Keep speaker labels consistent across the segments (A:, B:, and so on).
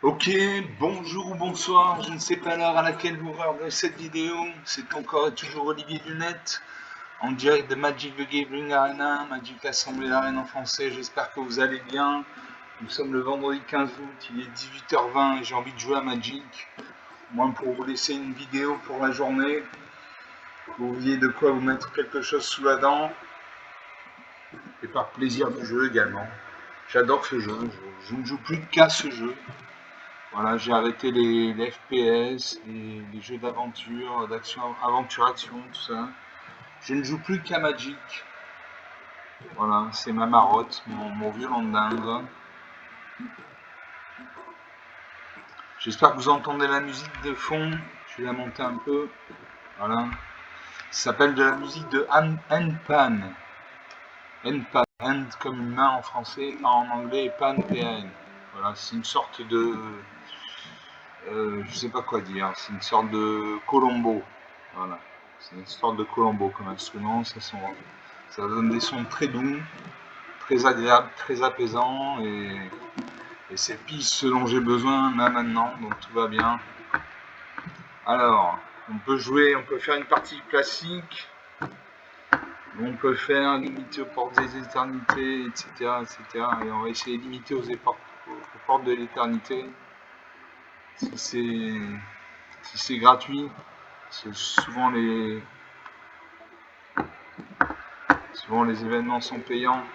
A: Ok, bonjour ou bonsoir, je ne sais pas l'heure à laquelle vous regardez cette vidéo, c'est encore et toujours Olivier Lunette, en direct de Magic the Gathering Arena, Magic l'Assemblée d'Arène en français, j'espère que vous allez bien. Nous sommes le vendredi 15 août, il est 18h20 et j'ai envie de jouer à Magic. Moi pour vous laisser une vidéo pour la journée, vous ayez de quoi vous mettre quelque chose sous la dent, et par plaisir de jeu également. J'adore ce jeu, je ne joue plus qu'à ce jeu. Voilà, j'ai arrêté les FPS, les jeux d'aventure, d'action, aventure-action, tout ça. Je ne joue plus qu'à Magic. Voilà, c'est ma marotte, mon violon de dingue. J'espère que vous entendez la musique de fond. Je vais la monter un peu. Voilà. Ça s'appelle de la musique de N-Pan. N-Pan. Hand comme une main en français, en anglais, et Pan, P-A-N. Voilà, c'est une sorte de... je sais pas quoi dire, c'est une sorte de colombo. Voilà, c'est une sorte de colombo comme instrument, ça donne des sons très doux, très agréables, très apaisants, et c'est pile ce dont j'ai besoin là maintenant, donc tout va bien. Alors, on peut faire une partie classique, on peut faire limiter aux portes des éternités, etc., etc., et on va essayer de limiter aux portes de l'éternité. Si c'est gratuit, parce que souvent les événements sont payants.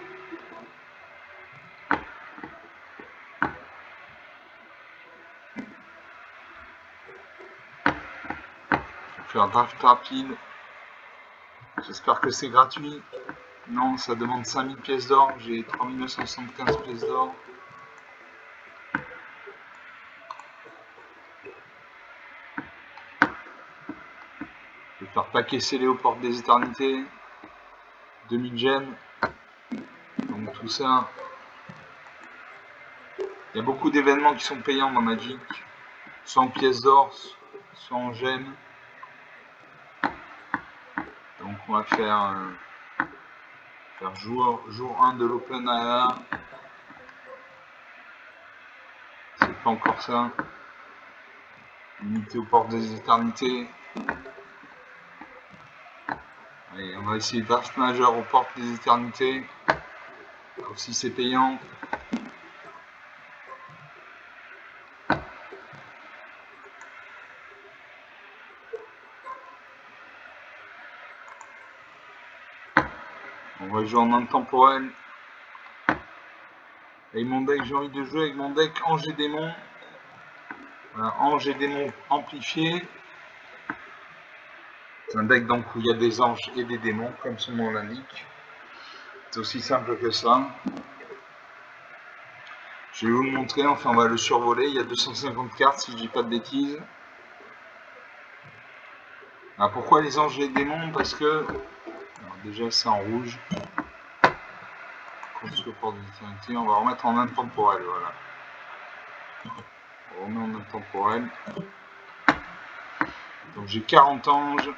A: Faire draft rapide. J'espère que c'est gratuit. Non, ça demande 5000 pièces d'or. J'ai 3975 pièces d'or. Je vais faire paquet scellé aux portes des éternités. 2000 gemmes. Donc tout ça. Il y a beaucoup d'événements qui sont payants dans Magic. Soit en pièces d'or, soit en gemmes. Donc on va faire jour 1 de l'Open Area. C'est pas encore ça. Limité aux portes des éternités. Allez, on va essayer draft majeur aux portes des éternités. Aussi c'est payant. On va jouer en intemporel. Avec mon deck, j'ai envie de jouer avec mon deck Ange et Démon. Voilà, Ange et Démon amplifié. C'est un deck donc où il y a des anges et des démons, comme son nom l'indique. C'est aussi simple que ça. Je vais vous le montrer, enfin on va le survoler. Il y a 250 cartes si je dis pas de bêtises. Alors pourquoi les anges et les démons? Parce que alors déjà c'est en rouge. On va remettre en intemporel, voilà. On remet en intemporel. Donc j'ai 40 anges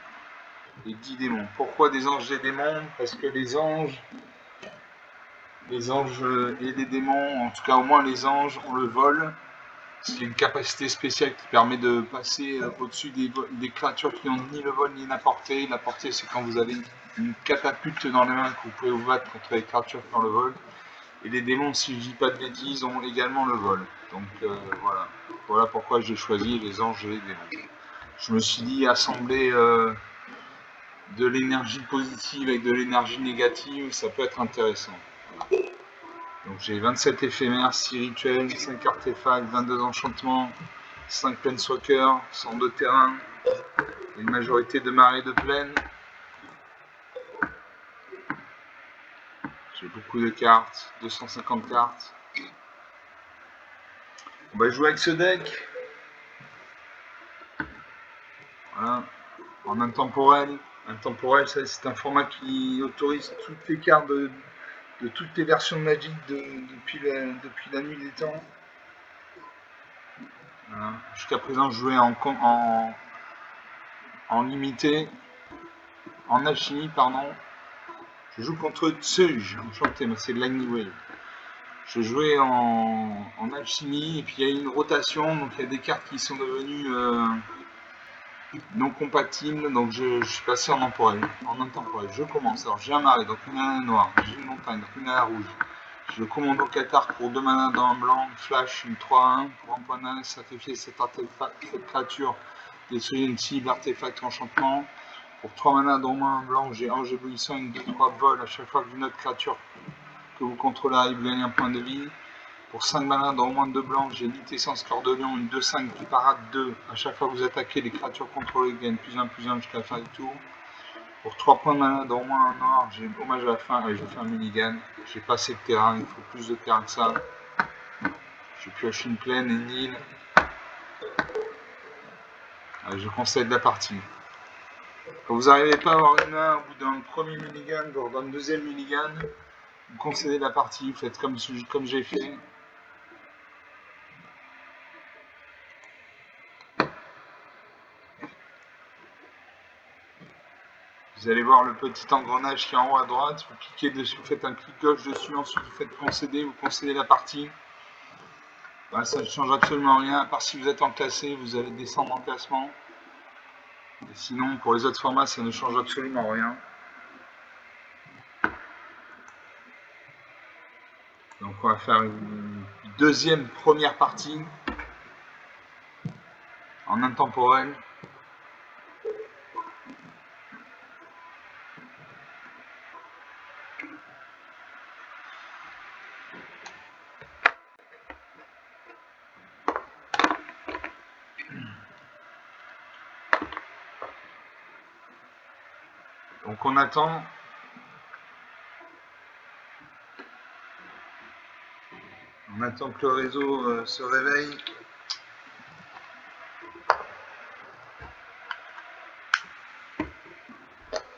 A: et 10 démons. Pourquoi des anges et des démons? Parce que les anges et les démons, en tout cas au moins les anges, ont le vol. C'est une capacité spéciale qui permet de passer au-dessus des créatures qui n'ont ni le vol ni la portée. La portée, c'est quand vous avez une catapulte dans les mains que vous pouvez vous battre contre les créatures qui ont le vol. Et les démons, si je dis pas de bêtises, ont également le vol. Donc voilà. Voilà pourquoi j'ai choisi les anges et les démons. Je me suis dit assembler de l'énergie positive avec de l'énergie négative, ça peut être intéressant. Voilà. Donc j'ai 27 éphémères, 6 rituels, 5 artefacts, 22 enchantements, 5 planeswalkers, 102 terrains, une majorité de marées de plaine. J'ai beaucoup de cartes, 250 cartes. On va jouer avec ce deck. Voilà, en intemporel. Intemporel, c'est un format qui autorise toutes les cartes de toutes les versions de Magic depuis la nuit des temps. Voilà. Jusqu'à présent, je jouais en limité, en alchimie, pardon. Je joue contre Tsuj, enchanté, mais c'est de l'Agni Wave. Je jouais en alchimie et puis il y a eu une rotation, donc il y a des cartes qui sont devenues non compatibles, donc je suis passé en intemporel. Je commence, alors j'ai un marais, donc une nana noire, j'ai une montagne, donc une nana rouge. Je commande au Qatar pour 2 manas dans un blanc, flash, une 3-1, pour un point de mana, sacrifier cette créature, détruire une cible, artefact, enchantement. Pour 3 manas dans un blanc, j'ai ange éblouissant, une 2-3 vol, à chaque fois qu'une autre créature que vous contrôlez arrive, vous gagnez un point de vie. Pour 5 manas dans au moins 2 blancs, j'ai Litessence Cœur de Lion, une 2-5 qui parade 2. À chaque fois que vous attaquez, les créatures contrôlées gagnent +1/+1 jusqu'à la fin du tour. Pour 3 points de mana dans au moins un noir, j'ai Hommage à la fin, et je fais un mulligan. J'ai pas assez de terrain, il faut plus de terrain que ça. Je pioche une plaine et une île. Allez, je conseille de la partie. Quand vous n'arrivez pas à avoir une main au bout d'un premier mulligan, voire d'un deuxième mulligan, vous concédez la partie, vous faites comme j'ai fait. Vous allez voir le petit engrenage qui est en haut à droite, vous cliquez dessus, vous faites un clic gauche dessus, ensuite vous faites concéder, vous concédez la partie. Ben, ça ne change absolument rien, à part si vous êtes en classé, vous allez descendre en classement. Et sinon, pour les autres formats, ça ne change absolument rien. Donc on va faire une deuxième première partie en intemporel. Donc on attend. On attend que le réseau se réveille.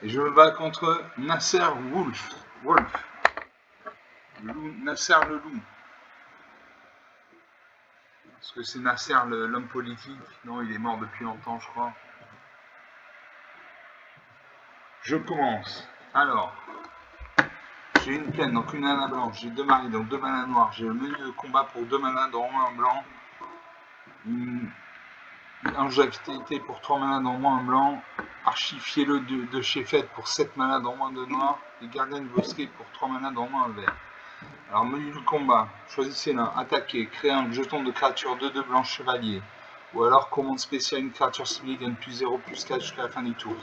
A: Et je me bats contre Nasser Wolf. Nasser le loup. Est-ce que c'est Nasser l'homme politique? Non, il est mort depuis longtemps, je crois. Je commence. Alors, j'ai une plaine, donc une mana blanche. J'ai 2 maris, donc 2 manas noirs. J'ai le menu de combat pour 2 manas dans un blanc. Un jeu d'activité pour 3 manas dans moins un blanc. Archifiez-le de chez Fête pour 7 manas dans moins 2 noirs. Et Gardien de Bosquet pour 3 manas dans moins un vert. Alors, menu de combat, choisissez l'un. Attaquer, créer un jeton de créature 2/2 blanche chevalier. Ou alors, commande spéciale, une créature ciblée gagne +0/+4 jusqu'à la fin du tour.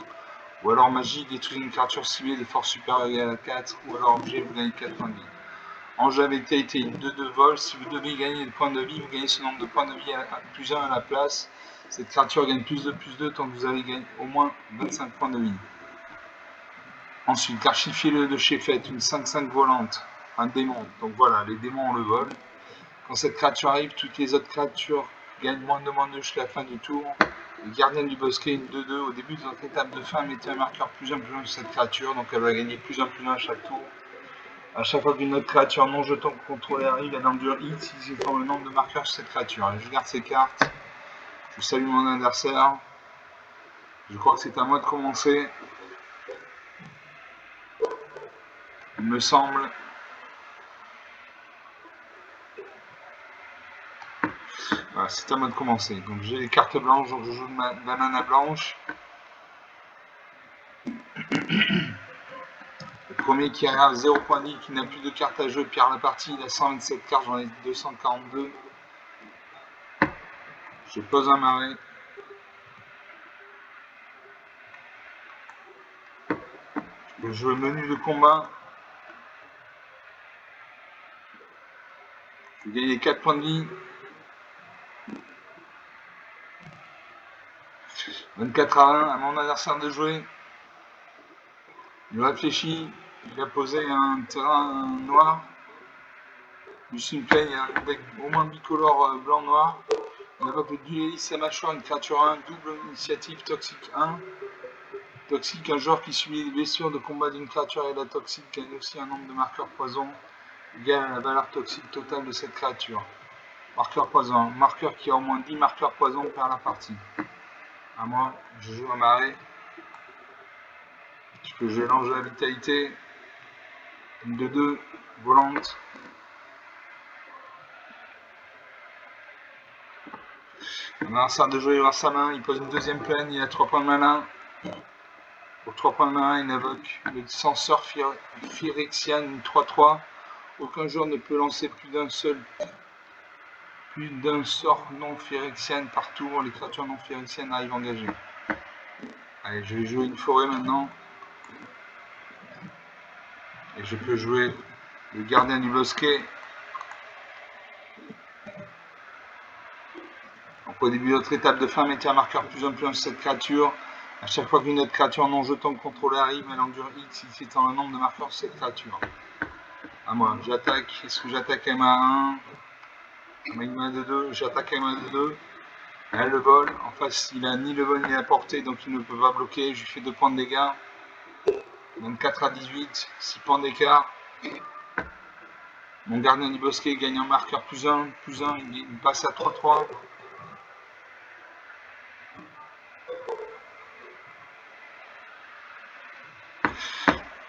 A: Ou alors, magie, détruire une créature ciblée de force supérieure ou égale à 4. Ou alors, objet, vous gagnez 4 points de vie. Enjeu avec qualité, une 2/2 vol. Si vous devez gagner des points de vie, vous gagnez ce nombre de points de vie à +1 à la place. Cette créature gagne +2/+2 tant que vous avez gagné au moins 25 points de vie. Ensuite, archifiez-le de chez Fête, une 5/5 volante, un démon. Donc voilà, les démons ont le vol. Quand cette créature arrive, toutes les autres créatures gagnent -2/-2 jusqu'à la fin du tour. Le Gardien du Bosquet, une 2/2. Au début de votre étape de fin, mettez un marqueur +1/+1 sur cette créature, donc elle va gagner +1/+1 à chaque tour. À chaque fois qu'une autre créature non jeton contrôlée arrive, elle endure hit si informe le nombre de marqueurs sur cette créature. Et je garde ces cartes. Je salue mon adversaire. Je crois que c'est à moi de commencer. Il me semble. Voilà, c'est à moi de commencer. Donc j'ai les cartes blanches, donc je joue ma nana blanche. Le premier qui a 0 point de vie, qui n'a plus de cartes à jouer, perd la partie. Il a 127 cartes, j'en ai 242. Je pose un marais. Je joue le menu de combat. Je vais gagner 4 points de vie. 24/1 à mon adversaire de jouer. Il réfléchit. Il a posé un terrain noir. Juste une plaine, il y a un deck au moins bicolore blanc-noir. On invoque le dueliste sa mâchoire, une créature 1, double initiative toxique 1. Toxique, un joueur qui subit les blessures de combat d'une créature et la toxique gagne aussi un nombre de marqueurs poison égal à la valeur toxique totale de cette créature. Marqueur poison, un marqueur qui a au moins 10 marqueurs poison perd la partie. À moi, je joue un marais. Puisque j'ai l'ange de la vitalité. Une 2/2 volante. L'adversaire de jouer voir sa main, il pose une deuxième plaine, il a 3 points de mana. Pour 3 points de mana, il invoque le censeur Phyrexian, une 3-3. Aucun joueur ne peut lancer plus d'un sort non phyrexian par tour. Les créatures non phyrexianes arrivent engagées. Allez, je vais jouer une forêt maintenant. Et je peux jouer le gardien du bosquet. Donc au début de notre étape de fin, mettez un marqueur plus 1 sur cette créature. À chaque fois qu'une autre créature non jeton contrôlée arrive, elle endure X si étant le nombre de marqueurs sur cette créature. À moi, j'attaque. Est-ce que j'attaque à MA1 MA 2, j'attaque à MA 2. Elle le vol. En face, il a ni le vol ni la portée, donc il ne peut pas bloquer. Je lui fais 2 points de dégâts. 24 à 18, 6 points d'écart. Mon gardien du bosquet gagne un marqueur plus 1, il passe à 3-3.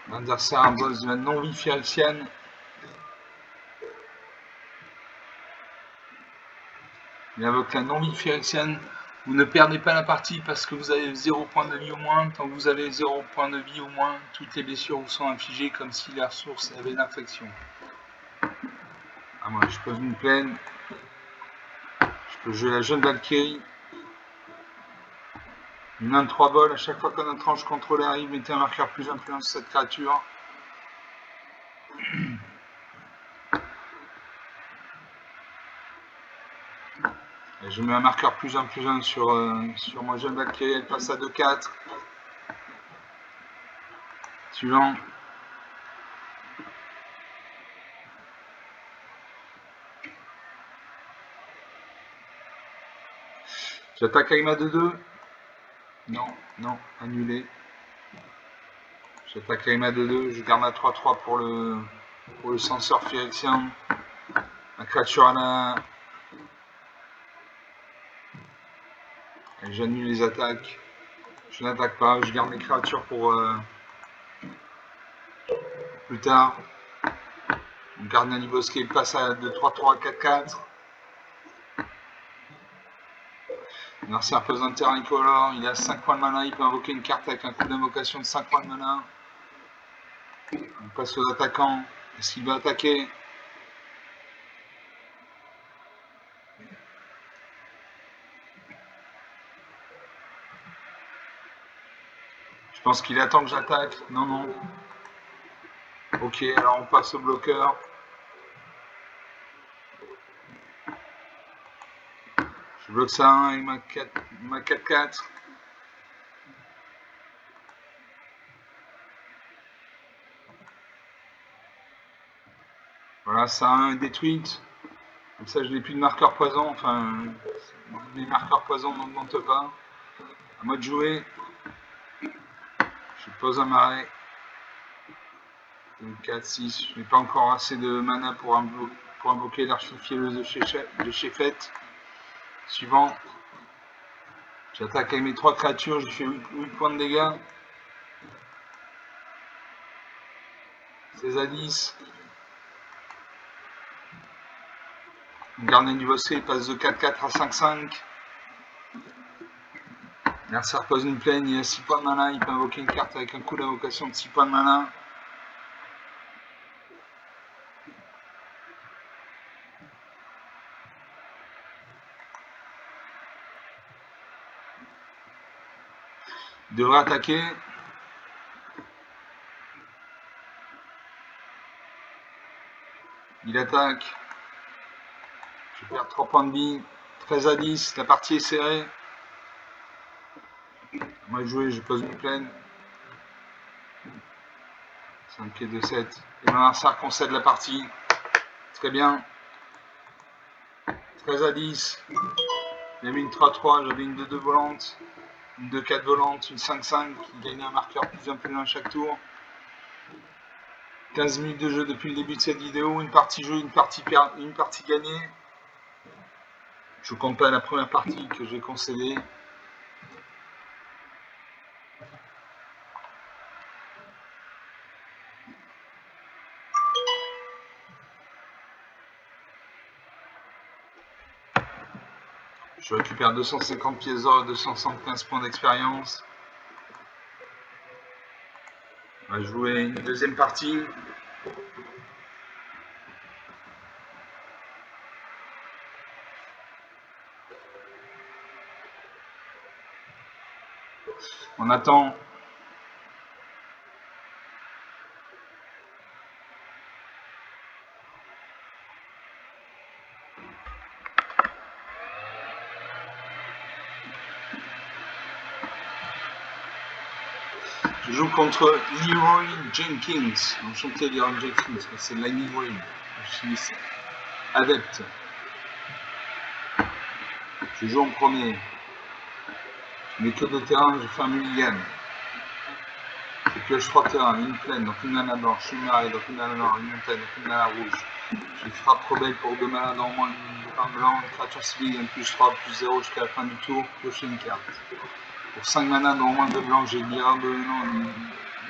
A: L'adversaire a un boss de la non-vie phyrexiane. Il invoque la non-vie phyrexiane. Vous ne perdez pas la partie parce que vous avez 0 point de vie au moins. Tant que vous avez 0 point de vie au moins, toutes les blessures vous sont infligées comme si la ressource avait une infection. Ah, moi, je pose une plaine. Je peux jouer la jeune Valkyrie. Une main de 3 bols. À chaque fois qu'un autre ange contrôlé arrive, mettez un marqueur plus 1 sur cette créature. Et je mets un marqueur plus 1 sur ma jeune Valkyrie. Elle passe à 2-4. Suivant. J'attaque avec ma 2-2. Non, annulé. J'attaque avec ma 2-2. Je garde ma 3-3 pour le censeur phyrexien. La créature à la. Et j'annule les attaques. Je n'attaque pas. Je garde mes créatures pour plus tard. Mon gardien du bosquet passe de 3-3 à 4-4. L'adversaire pose un terrain incolore, il a 5 points de mana, il peut invoquer une carte avec un coup d'invocation de 5 points de mana. On passe aux attaquants. Est-ce qu'il va attaquer? Je pense qu'il attend que j'attaque. Non. Ok, alors on passe au bloqueur. Je bloque ça 1 avec ma 4-4. Voilà, ça 1 est détruite. Comme ça, je n'ai plus de marqueur poison. Enfin, mes marqueurs poison n'augmentent pas. À moi de jouer. Je pose un marais. 4, 6. Je n'ai pas encore assez de mana pour invoquer l'archifiéleuse de Sheffet. Suivant. J'attaque avec mes 3 créatures. Je fais 8 points de dégâts. 16 à 10. Mon gardien du bosquet passe de 4-4 à 5-5. L'adversaire pose une plaine, il a 6 points de mana, il peut invoquer une carte avec un coup d'invocation de 6 points de mana. Il devrait attaquer. Il attaque. Je perds 3 points de vie. 13 à 10, la partie est serrée. Moi je joue, je pose une plaine. 5 et 2, 7. Et l'adversaire concède la partie. Très bien. 13 à 10. Il y avait une 3-3, j'avais une 2-2 volante. Une 2-4 volante, une 5-5 qui gagnait un marqueur plus 1 chaque tour. 15 minutes de jeu depuis le début de cette vidéo, une partie jeu, une partie gagnée. Je ne compte pas la première partie que j'ai concédée. Je récupère 250 pièces d'or et 275 points d'expérience. On va jouer une deuxième partie. On attend. Je joue contre Leroy Jenkins. Enchanté Leroy Jenkins, c'est Lightning Leroy. Je suis adepte. Je joue en premier. Je mets que 2 terrains, je fais un mulligan. Je pioche 3 terrains, une plaine, donc une mana blanche, une marée, donc une mana noire, une montagne, donc une mana rouge. Je frappe rebelle pour 2 mana dans moins un blanc, une créature civile, un plus 3, plus 0 jusqu'à la fin du tour, piocher une carte. Pour 5 mana dans moins 2 blancs, j'ai Lyra de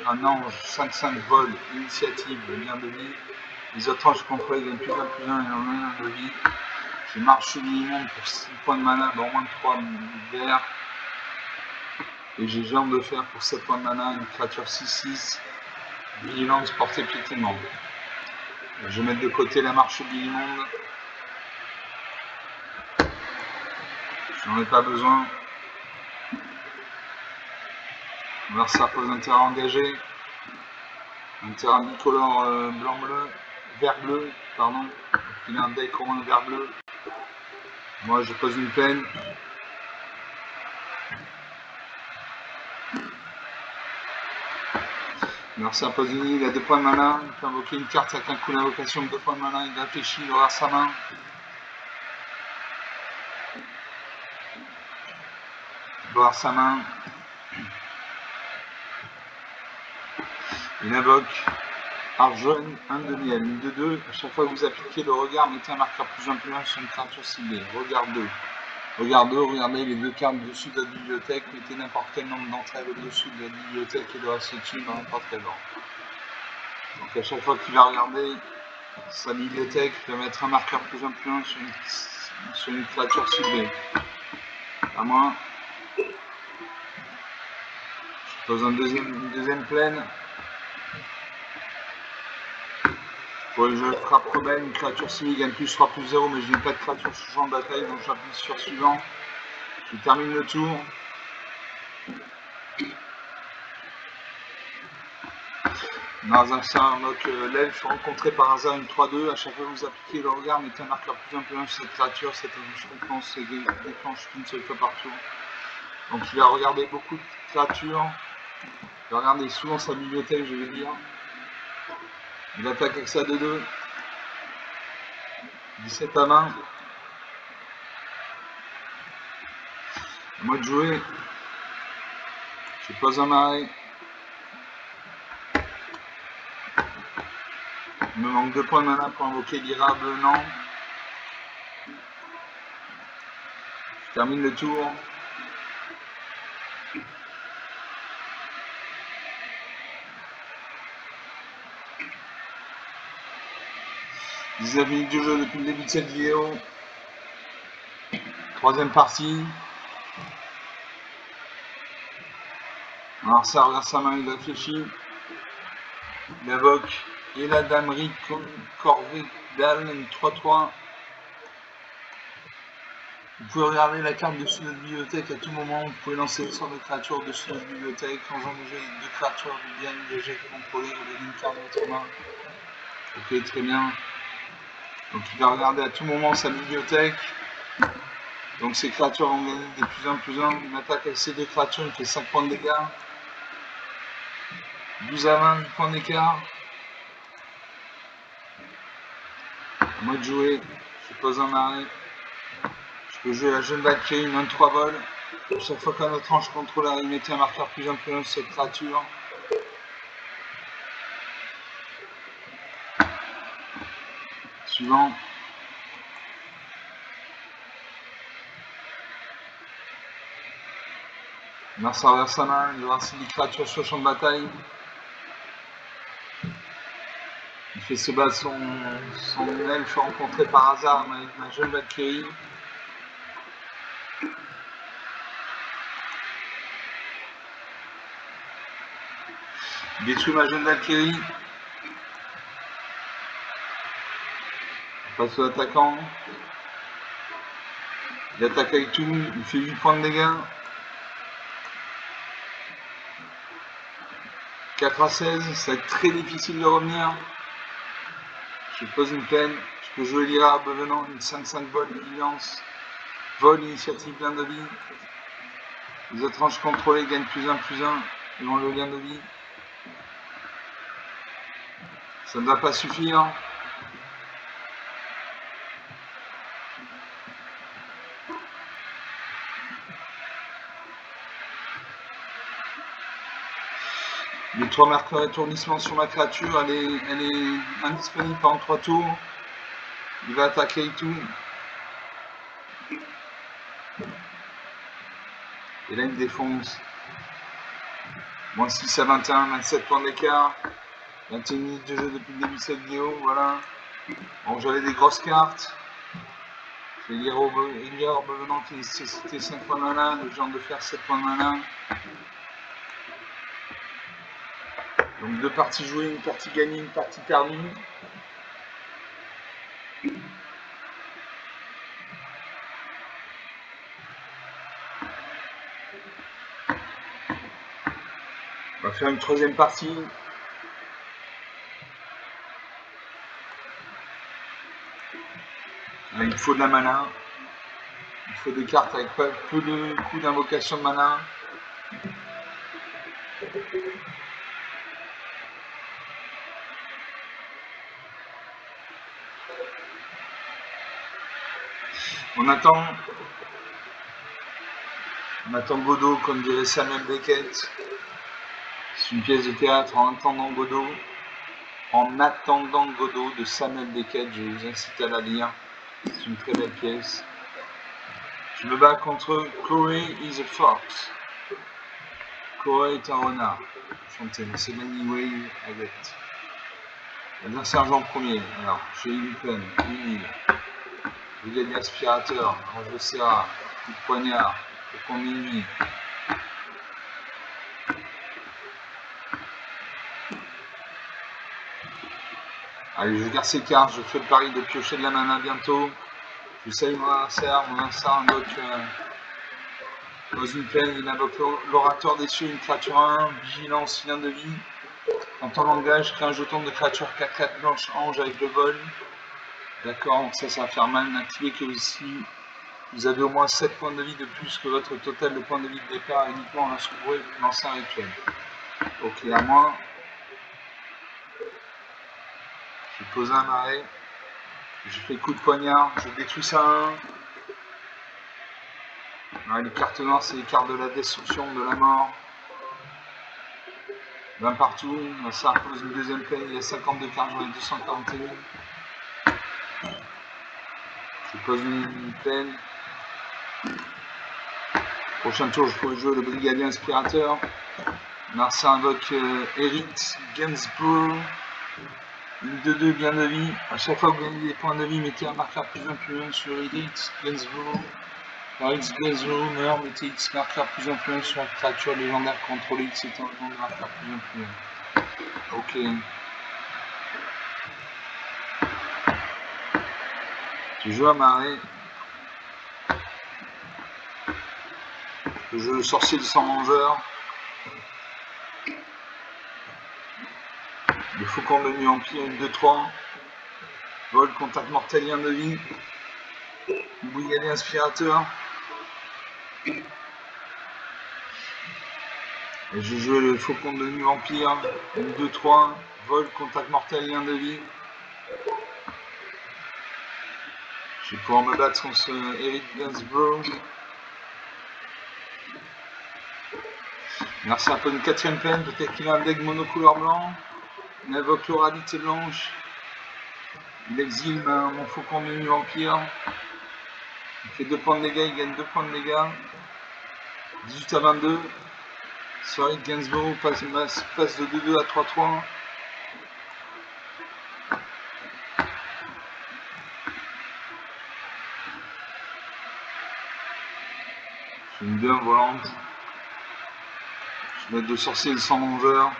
A: un ange, 5-5 vol, initiative, lien de vie. Les autres anges contrôlés gagnent plus 1, plus 1 et un lien de vie. J'ai marche minimum pour 6 points de mana dans moins de 3 verts. Et j'ai jambe de fer pour 7 points de mana, une créature 6-6, vigilance, portée, piétinement. Je vais mettre de côté la marche Billimonde. J'en ai pas besoin. Alors ça pose un terrain engagé. Un terrain bicolore blanc-bleu, vert-bleu, pardon. Donc il a un deck commun vert-bleu. Moi je pose une plaine. Merci à Posini, il a 2 points de mana, il peut invoquer une carte avec un coup d'invocation de 2 points de mana, il réfléchit, il regarde sa main. Il regarde sa main. Il invoque Argent, 1 de miel, une de 2. À chaque fois que vous appliquez le regard, mettez un marqueur plus 1 plus 1 sur une créature ciblée. Regard 2. Regard 2, regardez les 2 cartes dessus de la bibliothèque, mettez n'importe quel nombre d'entre elles au-dessus de la bibliothèque et le reste au-dessus dans n'importe quel ordre. Donc à chaque fois qu'il va regarder sa bibliothèque, il va mettre un marqueur plus 1 plus 1 sur une créature ciblée. À moi. Je pose une deuxième plaine. Pour le jeu frappe rebelle, une créature cible gagne plus 3 plus 0, mais je n'ai pas de créature sur champ de bataille, donc j'appuie sur suivant. Je termine le tour. Narzassa invoque l'elfe rencontré par hasard une 3-2. À chaque fois que vous appliquez le regard, mettez un marqueur plus 1 plus 1 sur cette créature. Cette récompense se déclenche qu'une seule fois par tour. Donc il va regarder beaucoup de créatures. Il va regarder souvent sa bibliothèque, je vais dire. Il attaque avec ça 2-2. 17 à 20. À moi de jouer. Je pose un marais. Il me manque 2 points de mana pour invoquer Lyra Blanc. Je termine le tour. « 19 minutes de jeu depuis le début de cette vidéo. Troisième partie. Alors ça regarde sa main, il réfléchit. Il invoque Eladamri Corvedal, une 3-3. Vous pouvez regarder la carte dessus de notre bibliothèque à tout moment. Vous pouvez lancer le sort de créatures dessus de notre bibliothèque. Quand j'engageais 2 créatures bien engagées contrôlées, vous avez une carte dans votre main. Ok, très bien. Donc il va regarder à tout moment sa bibliothèque. Donc ces créatures vont gagner des plus 1 plus 1. Une attaque avec ces 2 créatures, il fait 5 points de dégâts. 12 à 20, 8 points d'écart. À moi de jouer. Je pose un marais. Je peux jouer la jeune Valkyrie, une 23 vol. Chaque fois qu'un autre ange contrôle il mettait un marqueur plus 1 plus 1 sur cette créature. Suivant. Mars envers sa main, il va voir ses 10 créatures sur le champ de bataille. Il fait se battre son elfe rencontré par hasard avec ma jeune Valkyrie. Il détruit ma jeune Valkyrie. Face aux attaquants. Il attaque avec tout, il fait 8 points de dégâts. 4 à 16, ça va être très difficile de revenir. Je pose une peine, je peux jouer l'Ira venant, une 5-5 vol, vigilance, vol, initiative, lien de vie. Les étranges contrôlés gagnent +1/+1, ils ont le lien de vie. Ça ne va pas suffire. Les 3 marqueurs étourdissement sur ma créature, elle est indisponible pendant 3 tours. Il va attaquer et tout. Et là il me défonce. Moins 6 à 21, 27 points d'écart. 21 minutes de jeu depuis le début de cette vidéo, voilà. Bon, j'avais des grosses cartes. J'ai l'Ira venant qui nécessitait 5 points de mana, le géant de fer 7 points de mana. Donc 2 parties jouées, une partie gagnée, une partie perdue. On va faire une 3e partie. Il faut de la mana. Il faut des cartes avec peu de coups d'invocation de mana. On attend Godot, comme dirait Samuel Beckett. C'est une pièce de théâtre, En attendant Godot. En attendant Godot de Samuel Beckett, je vous incite à la lire. C'est une très belle pièce. Je me bats contre Corey is a Fox. Corey est un renard. Chanté, c'est Many Way avec. L'adversaire en premier. Alors, j'ai eu une peine, une île. Brigadier aspirateur, Ange de Serra, coup de poignard, Faucon de minuit. Allez, je garde ces cartes, je fais le pari de piocher de la mana bientôt. Je salue mon adversaire invoque dans une peine, il invoque l'orateur des cieux, une créature 1, vigilance, lien de vie. En temps langage, crée un jeton de créature 4/4 blanche ange avec le vol. D'accord, donc ça va faire mal. N'activez que si vous avez au moins 7 points de vie de plus que votre total de points de vie de départ uniquement lorsque vous pouvez lancer un rituel. Ok, à moi. Je pose un marais. Je fais coup de poignard. Je détruis ça à 1. Ouais, les cartes noires, c'est les cartes de la destruction, de la mort. 20 partout. Ça impose une 2e peine. Il y a 52 cartes, j'en ai 241. Je pose une peine. Prochain tour, je pourrais jouer le brigadier inspirateur. Marsa invoque Eric Gainsbourg. Une 2/2 bien de vie. À chaque fois que vous gagnez des points de vie, mettez un marqueur +1/+1 sur Eric Gainsbourg. Eric Gainsbourg meurt, mettez X marqueur +1/+1 sur une créature légendaire contrôlée X étant le nom de marqueur +1/+1. Ok. Je joue à marée. Je joue le sorcier du sang mangeur. Le faucon de nuit empire, une 2/3. Vol, contact mortel, lien de vie. Brigadier inspirateur. Et j'ai joué le faucon de nuit vampire, une 2/3, vol, contact mortel, lien de vie. Je vais pouvoir me battre contre ce Eric Gainsbourg. Merci un peu une 4e peine, peut-être qu'il a un deck monocouleur blanc. Il invoque l'oralité blanche. Il exile mon faucon de nuit vampire. Il fait 2 points de dégâts, il gagne 2 points de dégâts. 18 à 22. Sur Eric Gainsbourg, passe de 2/2 à 3/3. J'ai une 2 volante. Je vais mettre 2 sorciers et 100 mangeurs.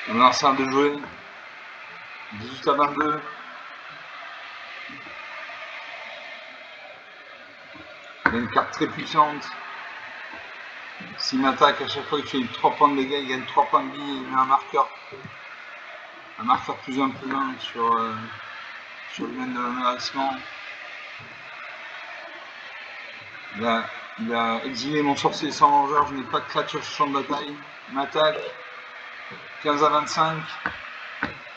A: L'adversaire de jouer. 18 à 22. Il a une carte très puissante. S'il m'attaque, à chaque fois il fait 3 points de dégâts, il gagne 3 points de vie et il met un marqueur plus 1 sur le domaine de l'envahissement. Il a exilé mon sorcier sans vengeur, je n'ai pas de créature sur le champ de bataille. Il m'attaque. 15 à 25.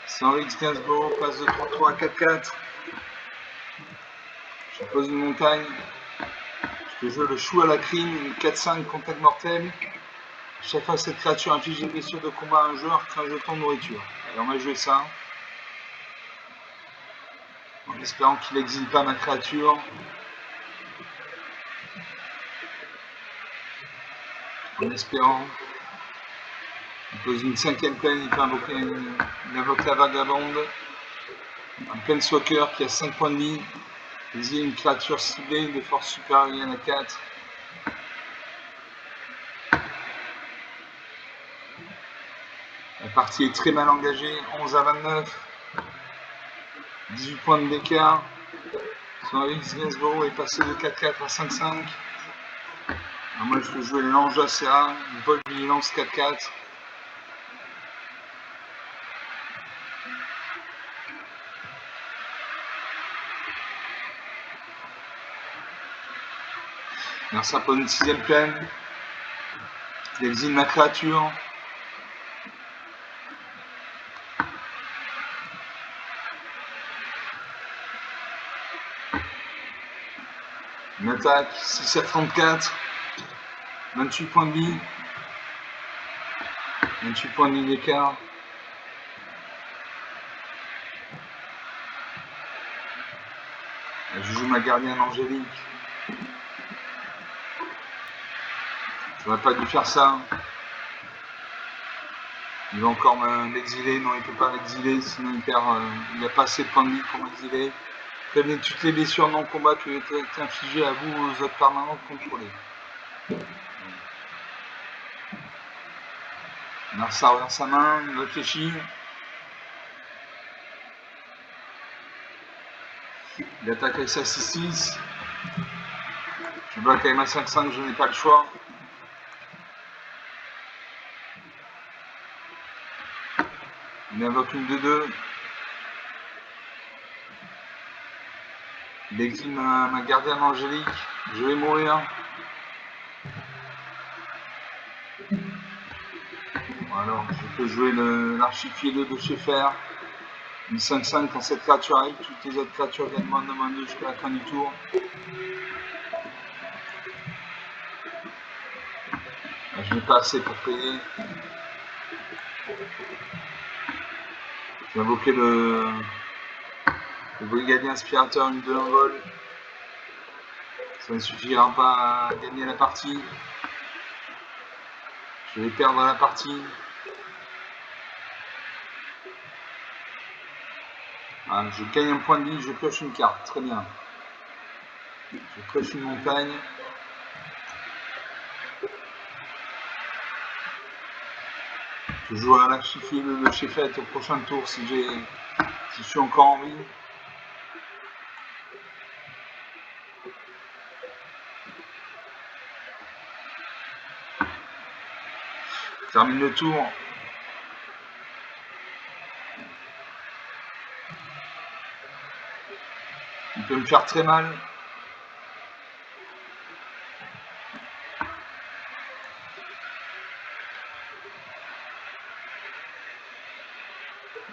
A: C'est Henri Gainsbourg, passe de 3-3 à 4-4. Je pose une montagne. Je joue le chou à la crime, une 4-5 contact mortel. Chaque fois que cette créature inflige des blessures de combat à un joueur, crée un jeton de nourriture. Et on va jouer ça. En espérant qu'il n'exile pas ma créature. En espérant. Il pose une 5e peine, il peut invoquer la vagabonde. Un Planeswalker qui a 5 points de vie. Exile une créature ciblée de force supérieure à 4. La partie est très mal engagée. 11 à 29. 18 points de d'écart. Son Henri Gainsbourg est passé de 4-4 à 5-5. Moi je peux jouer l'ange d'Acéra, une vol vigilance 4-4. Alors ça pose une 6e plaine. Il exile ma créature. Une attaque 6 à 34. 28 points de vie. 28 points de vie d'écart. Je joue ma gardienne angélique. J'aurais pas dû faire ça. Il va encore m'exiler. Non, il ne peut pas m'exiler, sinon il n'a pas assez de points de vie pour m'exiler. Prévenez toutes les blessures non combat qui ont été infligées à vous ou aux autres permanents contrôlés. Ça revient sa main, il réfléchit. Il attaque avec sa 6-6. Je bloque avec ma 5-5, je n'ai pas le choix. Il invoque une 2-2. Il exile ma gardienne angélique. Je vais mourir. Alors, je peux jouer l'archifié de chez Fer. Une 5-5 quand cette créature arrive. Toutes les autres créatures gagnent moins de -2 jusqu'à la fin du tour. Je n'ai pas assez pour payer. J'ai invoqué le brigadier inspirateur, une 2 en vol. Ça ne suffira pas à gagner la partie. Je vais perdre la partie. Voilà, je gagne un point de vie, je pioche une carte. Très bien. Je pioche une montagne. Je jouerai à l'archifié de chez Fête au prochain tour si je suis encore en vie. Je termine le tour. Il peut me faire très mal.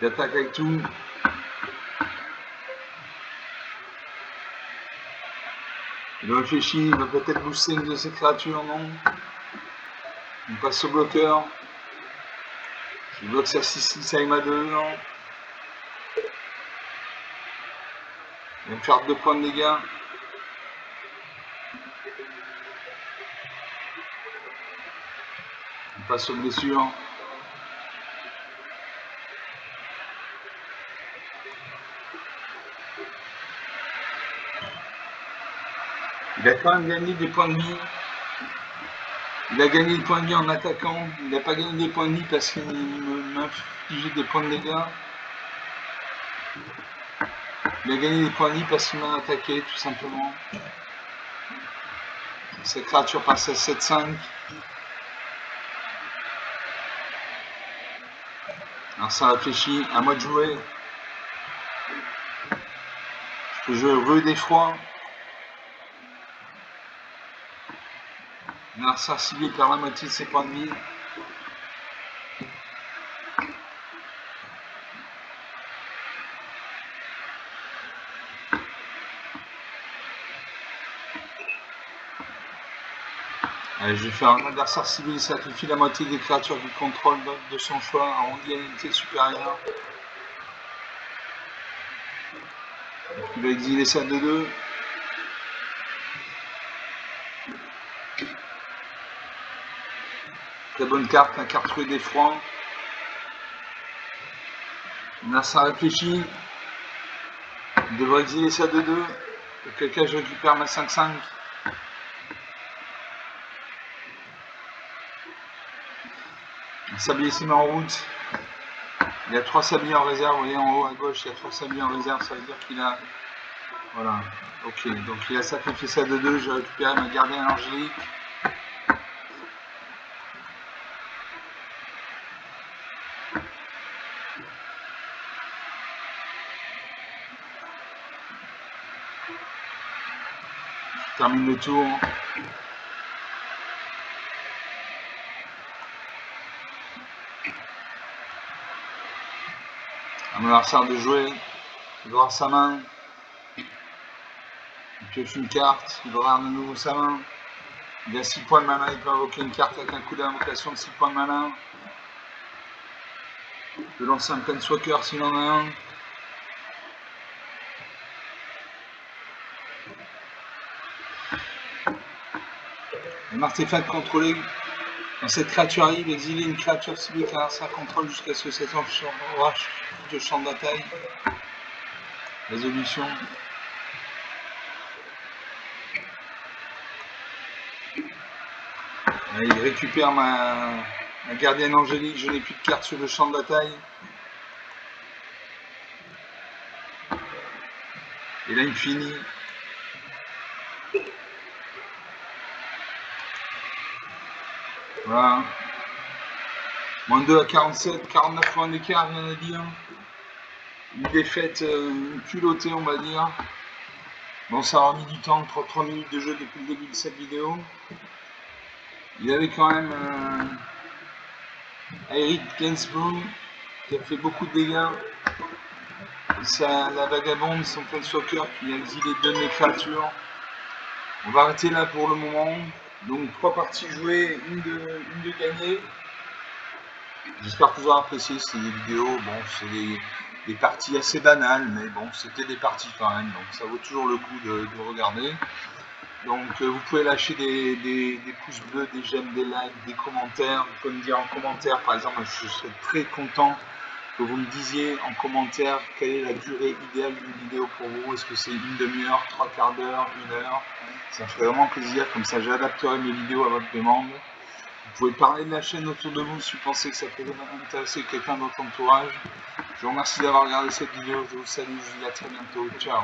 A: Il attaque avec tout. Il réfléchit, il va peut-être booster une de ses créatures, non. Il passe au bloqueur. Je bloque sa 6-6 avec ma 2, non. Il va me faire 2 points de dégâts. Il passe aux blessures. Il a quand même gagné des points de vie. Il a gagné le point de vie en attaquant. Il n'a pas gagné des points de vie parce qu'il m'infligeait des points de dégâts. Il a gagné des points de vie parce qu'il m'a attaqué, tout simplement. Cette créature passe à 7-5. Alors ça réfléchit, à moi de jouer. Je peux jouer Rue d'Effroi. L'adversaire ciblé perd la moitié de ses points de vie. Allez, je vais faire un adversaire ciblé, sacrifie la moitié des créatures du contrôle de son choix, arrondi à l'unité supérieure. Il va exiler ça de 2. Très bonne carte, la carte Rue d'Effroi. Là, ça réfléchit. Il devrait exiler ça de 2. Auquel cas, je récupère ma 5-5. Un sablier s'est mis en route. Il y a 3 sabliers en réserve. Vous voyez en haut à gauche, il y a 3 sabliers en réserve. Ça veut dire qu'il a. Voilà. Ok. Donc il a sacrifié ça de 2. J'ai récupéré ma gardienne angélique. Je termine le tour. À mon adversaire de jouer. Il aura sa main. Il pioche une carte. Il aura de nouveau sa main. Il a 6 points de mana. Il peut invoquer une carte avec un coup d'invocation de 6 points de mana. Il peut lancer un Planeswalker s'il en a un. Un artefact contrôlé. Quand cette créature arrive, exiler une créature ciblée qui a sa contrôle jusqu'à ce que cette aura de champ de bataille. Résolution. Allez, il récupère ma gardienne angélique. Je n'ai plus de cartes sur le champ de bataille. Et là, il finit. Voilà. Moins 2 à 47, 49 points d'écart, rien à dire. Une défaite culottée, on va dire. Bon, ça aura mis du temps, 3 minutes de jeu depuis le début de cette vidéo. Il y avait quand même Eric Gainsbourg qui a fait beaucoup de dégâts. La vagabonde, son Planeswalker qui a exilé 2 de mes créatures. On va arrêter là pour le moment. Donc 3 parties jouées, une de gagnée. J'espère que vous aurez apprécié ces vidéos. Bon, c'est des parties assez banales, mais bon, c'était des parties quand même, donc ça vaut toujours le coup de regarder. Donc vous pouvez lâcher des pouces bleus, des j'aime, des likes, des commentaires. Vous pouvez me dire en commentaire, par exemple, je serais très content que vous me disiez en commentaire quelle est la durée idéale d'une vidéo pour vous. Est-ce que c'est une demi-heure, 3 quarts d'heure, 1 heure? Ça me ferait vraiment plaisir, comme ça j'adapterai mes vidéos à votre demande. Vous pouvez parler de la chaîne autour de vous si vous pensez que ça peut intéresser quelqu'un de votre entourage. Je vous remercie d'avoir regardé cette vidéo, je vous salue, je vous dis à très bientôt, ciao.